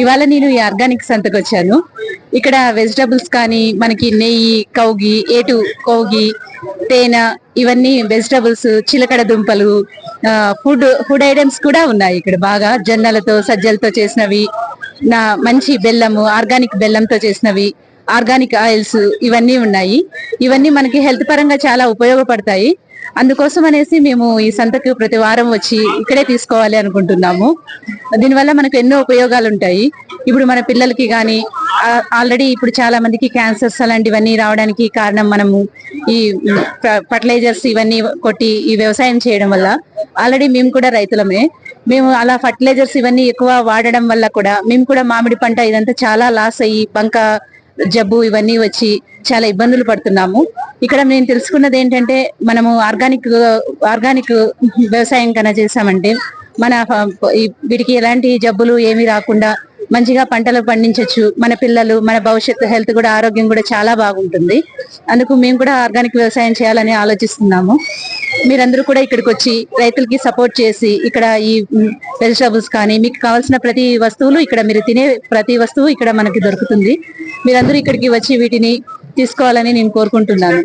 ఇవాళ నేను ఈ ఆర్గానిక్ సంతకు వచ్చాను. ఇక్కడ వెజిటబుల్స్ కానీ మనకి నెయ్యి, కౌగి, ఏటు కౌగి, తేనె, ఇవన్నీ వెజిటబుల్స్, చిలకడ దుంపలు, ఫుడ్ ఫుడ్ ఐటమ్స్ కూడా ఉన్నాయి. ఇక్కడ బాగా జొన్నలతో సజ్జలతో చేసినవి, మంచి బెల్లము, ఆర్గానిక్ బెల్లంతో చేసినవి, ఆర్గానిక్ ఆయిల్స్, ఇవన్నీ ఉన్నాయి. ఇవన్నీ మనకి హెల్త్ పరంగా చాలా ఉపయోగపడతాయి. అందుకోసం అనేసి మేము ఈ సంతకు ప్రతి వారం వచ్చి ఇక్కడే తీసుకోవాలి అనుకుంటున్నాము. దీనివల్ల మనకు ఎన్నో ఉపయోగాలు ఉంటాయి. ఇప్పుడు మన పిల్లలకి కానీ ఆల్రెడీ ఇప్పుడు చాలా మందికి క్యాన్సర్స్ అలాంటివన్నీ రావడానికి కారణం మనము ఈ ఫర్టిలైజర్స్ ఇవన్నీ కొట్టి ఈ వ్యవసాయం చేయడం వల్ల. ఆల్రెడీ మేము కూడా రైతులమే. మేము అలా ఫర్టిలైజర్స్ ఇవన్నీ ఎక్కువ వాడడం వల్ల కూడా మేము కూడా మామిడి పంట ఇదంతా చాలా లాస్ అయ్యి బంక జబ్బు ఇవన్నీ వచ్చి చాలా ఇబ్బందులు పడుతున్నాము. ఇక్కడ నేను తెలుసుకున్నది ఏంటంటే మనము ఆర్గానిక్ వ్యవసాయం కన్నా చేసామంటే మన వీటికి ఎలాంటి జబ్బులు ఏమీ రాకుండా మంచిగా పంటలు పండించవచ్చు. మన పిల్లలు, మన భవిష్యత్తు హెల్త్ కూడా, ఆరోగ్యం కూడా చాలా బాగుంటుంది. అందుకు మేము కూడా ఆర్గానిక్ వ్యవసాయం చేయాలని ఆలోచిస్తున్నాము. మీరందరూ కూడా ఇక్కడికి వచ్చి రైతులకి సపోర్ట్ చేసి ఇక్కడ ఈ వెజిటబుల్స్ కానీ మీకు కావాల్సిన ప్రతి వస్తువులు ఇక్కడ, మీరు తినే ప్రతి వస్తువు ఇక్కడ మనకి దొరుకుతుంది. మీరందరూ ఇక్కడికి వచ్చి వీటిని తీసుకోవాలని నేను కోరుకుంటున్నాను.